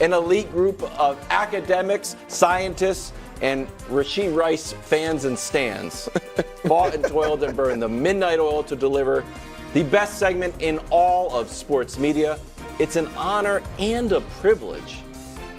an elite group of academics, scientists, and Rashid Rice fans and stans fought and toiled and burned the midnight oil to deliver the best segment in all of sports media. It's an honor and a privilege.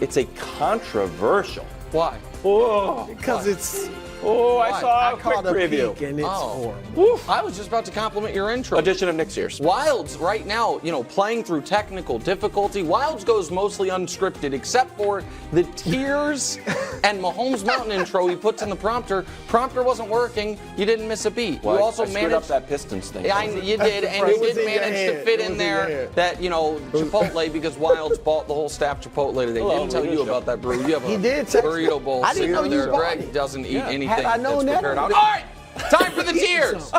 It's a controversial. Why? Oh, Because it's. oh, I saw a quick caught a preview. peek and it's horrible. I was just about to compliment your intro. Edition of next year's. Wilds right now, playing through technical difficulty. Wilds goes mostly unscripted, except for the tears and Mahomes Mountain intro he puts in the prompter. Prompter wasn't working. You didn't miss a beat. Well, you also I screwed managed up that Pistons thing. Yeah, you did, and you did manage to fit in there that Chipotle because Wilds bought the whole staff Chipotle today. Hello, Didn't tell you about that, Brew. You have He a did text me. burrito bowl. I didn't know you bought Greg it. doesn't eat anything Had I known that's that, prepared I out. would've- All right. Time for the tiers.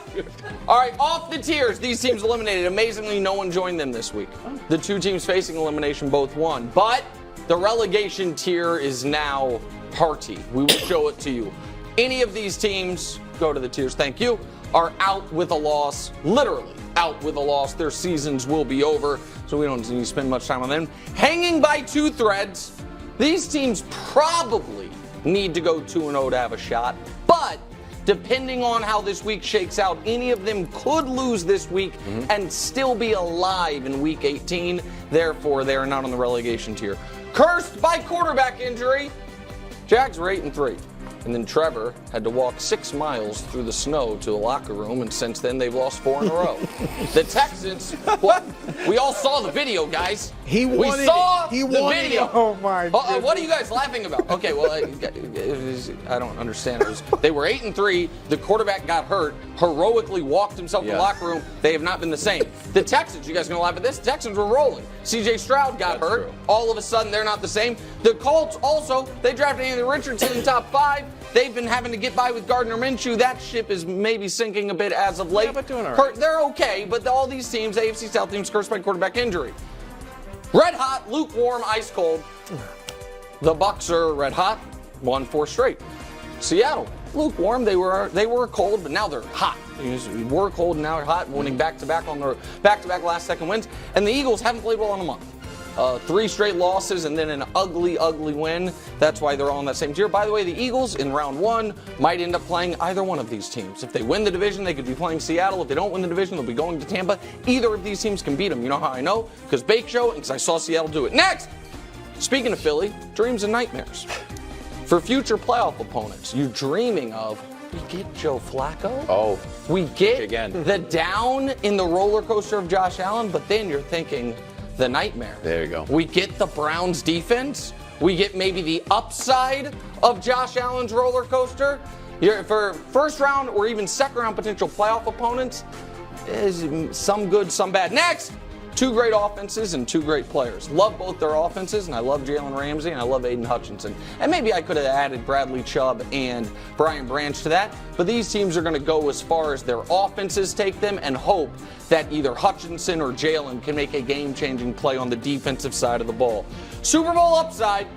All right, off the tiers. These teams eliminated. Amazingly, no one joined them this week. The two teams facing elimination both won. But the relegation tier is now party. We will show it to you. Any of these teams, go to the tiers, thank you, are out with a loss, literally out with a loss. Their seasons will be over, so we don't need to spend much time on them. Hanging by two threads, these teams probably need to go 2-0 to have a shot, but depending on how this week shakes out, any of them could lose this week and still be alive in week 18. Therefore, they are not on the relegation tier. Cursed by quarterback injury, Jags were 8-3. And then Trevor had to walk 6 miles through the snow to the locker room, and since then they've lost 4 in a row. The Texans, we all saw the video, guys. He wanted we saw it. He the wanted video. it. Oh, my goodness. What are you guys laughing about? Okay, well, I don't understand. They were 8-3. The quarterback got hurt, heroically walked himself to the locker room. They have not been the same. The Texans, you guys gonna laugh at this? The Texans were rolling. C.J. Stroud got hurt. True. All of a sudden, they're not the same. The Colts also, they drafted Anthony Richardson in the top 5. They've been having to get by with Gardner Minshew. That ship is maybe sinking a bit as of late. Yeah, but doing all right. They're okay, but all these teams, AFC South teams, cursed by quarterback injury. Red hot, lukewarm, ice cold. The Bucs are red hot, won 4 straight. Seattle, lukewarm. They were cold, but now they're hot. They were cold, and now they're hot, winning back-to-back on their back-to-back last-second wins. And the Eagles haven't played well in a month. 3 straight losses and then an ugly, ugly win. That's why they're all on that same tier. By the way, the Eagles in round 1 might end up playing either one of these teams. If they win the division, they could be playing Seattle. If they don't win the division, they'll be going to Tampa. Either of these teams can beat them. You know how I know? Because Bake Show and because I saw Seattle do it. Next! Speaking of Philly, dreams and nightmares. For future playoff opponents, you're dreaming of, we get Joe Flacco. Oh, We get again. the down in the roller coaster of Josh Allen, but then you're thinking, the nightmare. There you go. We get the Browns defense. We get maybe the upside of Josh Allen's roller coaster. For first round or even second round potential playoff opponents, is some good, some bad. Next, 2 great offenses and 2 great players. Love both their offenses, and I love Jalen Ramsey, and I love Aiden Hutchinson. And maybe I could have added Bradley Chubb and Brian Branch to that, but these teams are going to go as far as their offenses take them and hope that either Hutchinson or Jalen can make a game-changing play on the defensive side of the ball. Super Bowl upside.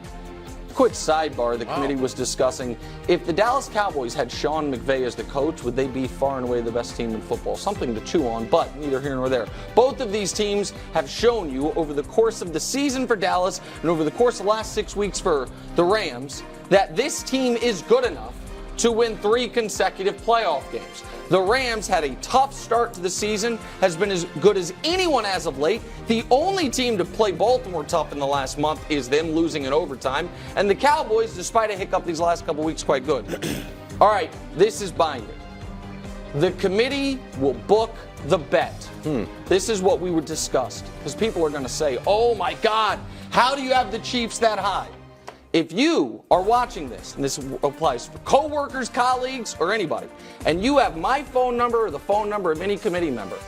Quick sidebar, the committee was discussing if the Dallas Cowboys had Sean McVay as the coach, would they be far and away the best team in football? Something to chew on, but neither here nor there. Both of these teams have shown you over the course of the season for Dallas and over the course of the last 6 weeks for the Rams that this team is good enough to win 3 consecutive playoff games. The Rams had a tough start to the season, has been as good as anyone as of late. The only team to play Baltimore tough in the last month is them losing in overtime. And the Cowboys, despite a hiccup these last couple weeks, quite good. All right, this is binding. The committee will book the bet. This is what we were discussed. Because people are going to say, oh my God, how do you have the Chiefs that high? If you are watching this, and this applies for coworkers, colleagues, or anybody, and you have my phone number or the phone number of any committee member,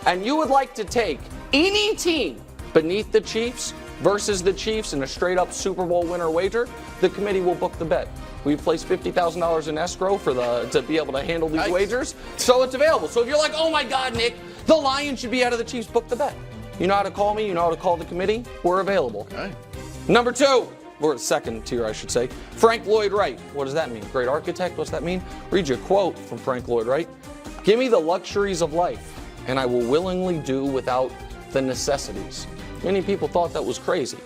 and you would like to take any team beneath the Chiefs versus the Chiefs in a straight-up Super Bowl winner wager, the committee will book the bet. We've placed $50,000 in escrow to be able to handle these wagers, so it's available. So if you're like, oh my God, Nick, the Lions should be out of the Chiefs, book the bet. You know how to call me, you know how to call the committee, we're available. Okay. Number 2. Or second tier, I should say. Frank Lloyd Wright. What does that mean? Great architect? What's that mean? Read you a quote from Frank Lloyd Wright. Give me the luxuries of life, and I will willingly do without the necessities. Many people thought that was crazy.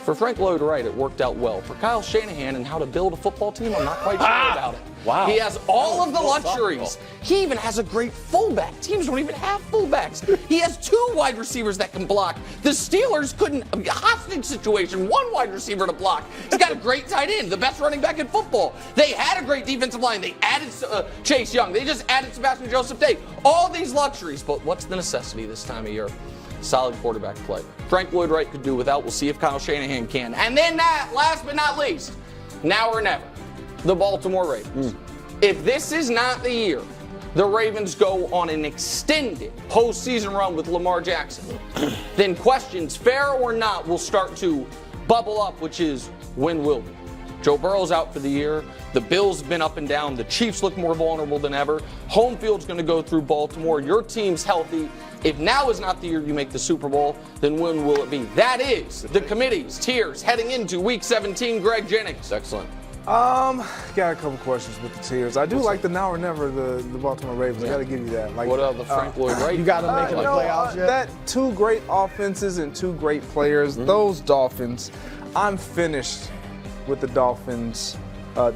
For Frank Lloyd Wright, it worked out well. For Kyle Shanahan and how to build a football team, I'm not quite sure about it. Wow. He has all of the luxuries. He even has a great fullback. Teams don't even have fullbacks. He has 2 wide receivers that can block. The Steelers couldn't, hostage situation, 1 wide receiver to block. He's got a great tight end, the best running back in football. They had a great defensive line. They added Chase Young. They just added Sebastian Joseph Day. All these luxuries, but what's the necessity this time of year? Solid quarterback play. Frank Lloyd Wright could do without. We'll see if Kyle Shanahan can. And then last but not least, now or never, the Baltimore Ravens. If this is not the year the Ravens go on an extended postseason run with Lamar Jackson, then questions, fair or not, will start to bubble up, which is, when will we? Joe Burrow's out for the year. The Bills have been up and down. The Chiefs look more vulnerable than ever. Home field's going to go through Baltimore. Your team's healthy. If now is not the year you make the Super Bowl, then when will it be? That is the committee's tiers heading into Week 17. Greg Jennings. Excellent. Got a couple questions with the tiers. I do like the now or never, the Baltimore Ravens. I got to give you that. Like, What about the Frank Lloyd Wright? You got to make it the playoffs yet? That 2 great offenses and 2 great players. Those Dolphins, I'm finished with the Dolphins'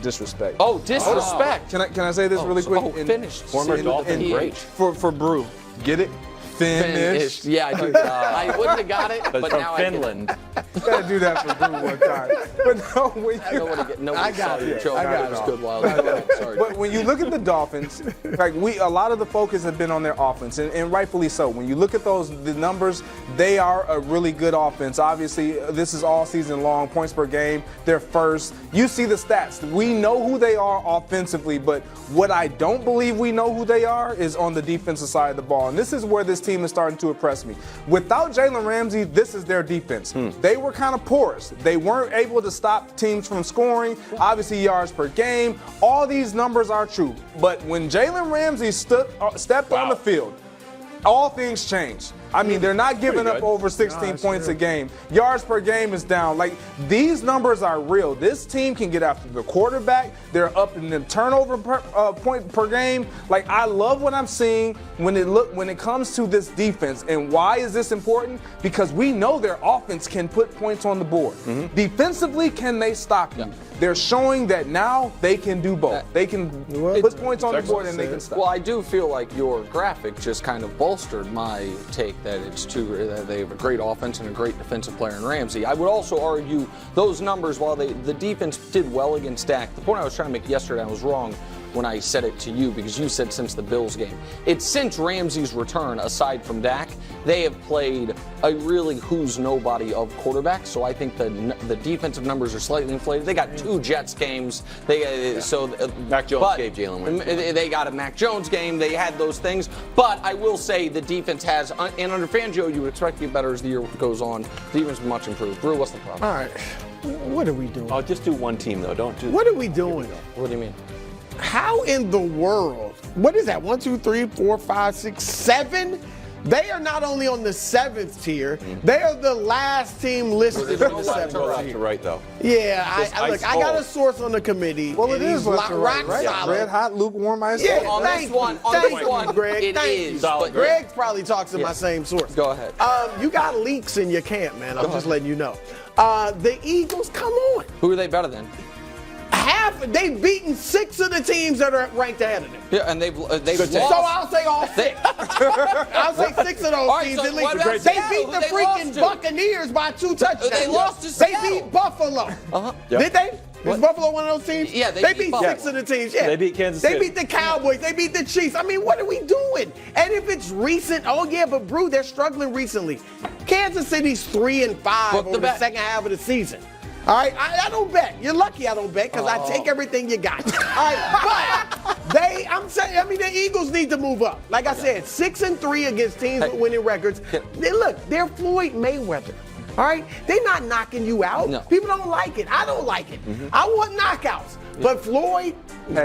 disrespect. Oh, disrespect. Can I say this really quick? Finished. Former Dolphin great. For Brew. Get it? Finished. Yeah, I do. I wouldn't have got it, but from now Finland. Gotta do that for Brew one time. But no, when I you, nobody saw you choke. It was good while ago. Sorry. But when you look at the Dolphins, in fact, a lot of the focus has been on their offense, and rightfully so. When you look at the numbers, they are a really good offense. Obviously, this is all season long, points per game. They're first. You see the stats. We know who they are offensively, but what I don't believe we know who they are is on the defensive side of the ball. And this is where this team is starting to impress me. Without Jalen Ramsey, this is their defense. They were kind of porous. They weren't able to stop teams from scoring. Obviously, yards per game. All these numbers are true. But when Jalen Ramsey stepped on the field, all things changed. I mean, they're not giving up over 16 points a game. Yards per game is down. Like, these numbers are real. This team can get after the quarterback. They're up in the turnover point per game. Like, I love what I'm seeing when it comes to this defense. And why is this important? Because we know their offense can put points on the board. Defensively, can they stop you? They're showing that now they can do both. They can put points on the board and they can stop. Well, I do feel like your graphic just kind of bolstered my take that that they have a great offense and a great defensive player in Ramsey. I would also argue those numbers, while the defense did well against Dak, the point I was trying to make yesterday, I was wrong when I said it to you because you said since the Bills game. It's since Ramsey's return, aside from Dak, they have played a really who's nobody of quarterbacks. So I think the defensive numbers are slightly inflated. They got 2 Jets games. Mac Jones gave Jalen wins. They got a Mac Jones game. They had those things. But I will say the defense has, and under Fangio, you would expect to get better as the year goes on. The defense is much improved. Brew, what's the problem? All right. What are we doing? Oh, just do one team though. Don't do. What are we doing? What do you mean? How in the world? What is that? 1, 2, 3, 4, 5, 6, 7? They are not only on the 7th tier, they are the last team listed in the 7th tier. Right though. Yeah, I got a source on the committee. Well, it is rock right? solid. Red hot, lukewarm ice. Yeah, On this one, Greg. it is. Solid, Greg probably talks to my same source. Go ahead. You got leaks in your camp, man. I'm just letting you know. The Eagles, come on. Who are they better than? They've beaten 6 of the teams that are ranked ahead of them. Yeah, and they've lost. So I'll say all 6. I'll say 6 of those teams at least. They beat the freaking Buccaneers by 2 touchdowns. They lost to They Seattle. beat Buffalo. Yep. Did they? Is Buffalo one of those teams? Yeah, they beat beat Buffalo. 6 of the teams. Yeah, They beat Kansas They City. beat the Cowboys. They beat the Chiefs. I mean, what are we doing? And if it's recent, but Brew, they're struggling recently. Kansas City's 3-5 over the second half of the season. All right, I don't bet. You're lucky I don't bet because I take everything you got. All right, but the Eagles need to move up. Like I said, 6-3 against teams with winning records. They're Floyd Mayweather. All right, they're not knocking you out. No. People don't like it. I don't like it. I want knockouts. But Floyd,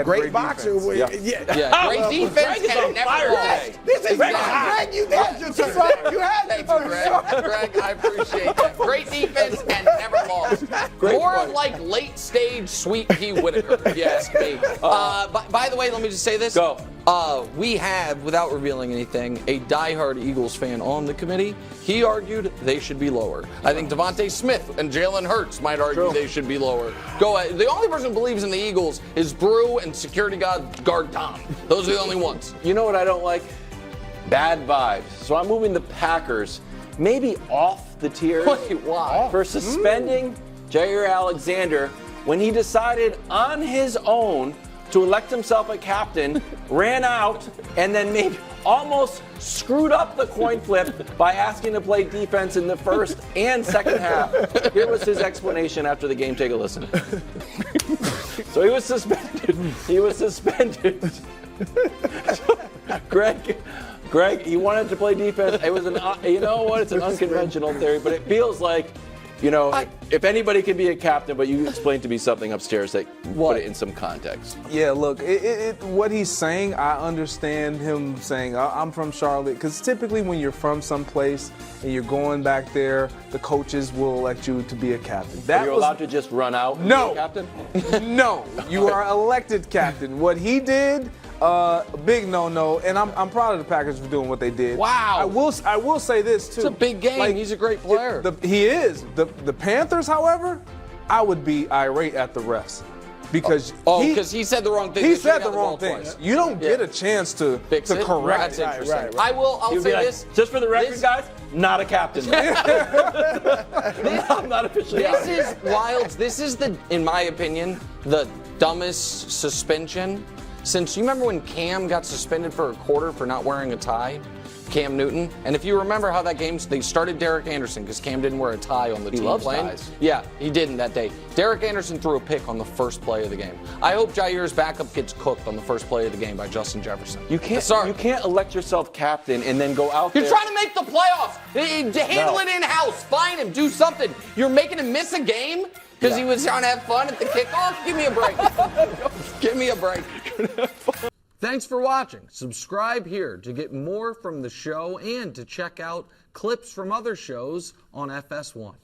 great boxer. Yeah. Great defense and never lost. This is Greg. You had your turn. You had your turn. Greg, I appreciate that. Great defense and never lost. More like late stage Sweet Pea Whitaker, if you ask me. By the way, let me just say this. Go. We have, without revealing anything, a diehard Eagles fan on the committee. He argued they should be lower. I think Devontae Smith and Jalen Hurts might argue they should be lower. Go ahead. The only person who believes in the Eagles is Brew and security guard Tom. Those are the only ones. You know what I don't like? Bad vibes. So I'm moving the Packers maybe off the tier. Wait, why? For suspending Jaire Alexander when he decided on his own to elect himself a captain, ran out, and then maybe almost screwed up the coin flip by asking to play defense in the first and second half. Here was his explanation after the game. Take a listen. So he was suspended. Greg, he wanted to play defense. It was you know what? It's an unconventional theory, but it feels like, if anybody can be a captain, but you explained to me something upstairs that put it in some context. Yeah, look, what he's saying, I understand him saying, I'm from Charlotte, because typically when you're from someplace and you're going back there, the coaches will elect you to be a captain. You're allowed to just run out and be a captain? No, you are elected captain. What he did, big no-no, and I'm proud of the Packers for doing what they did. Wow. I will say this, too. It's a big game. He's a great player. He is. The Panthers, however, I would be irate at the refs. Because he said the wrong thing. He said the wrong thing. You don't get a chance to correct it. That's interesting. I'll say this. Just for the record, guys, not a captain. I'm not officially This is wild. This is in my opinion, the dumbest suspension. Since you remember when Cam got suspended for a quarter for not wearing a tie, Cam Newton, and if you remember how that game, they started Derek Anderson because Cam didn't wear a tie on the team playing. Ties. Yeah, he didn't that day. Derek Anderson threw a pick on the first play of the game. I hope Jaire's backup gets cooked on the first play of the game by Justin Jefferson. You can't elect yourself captain and then go out there. You're trying to make the playoffs. Handle it in-house. Find him. Do something. You're making him miss a game because he was trying to have fun at the kickoff? Give me a break. Give me a break. Thanks for watching. Subscribe here to get more from the show and to check out clips from other shows on FS1.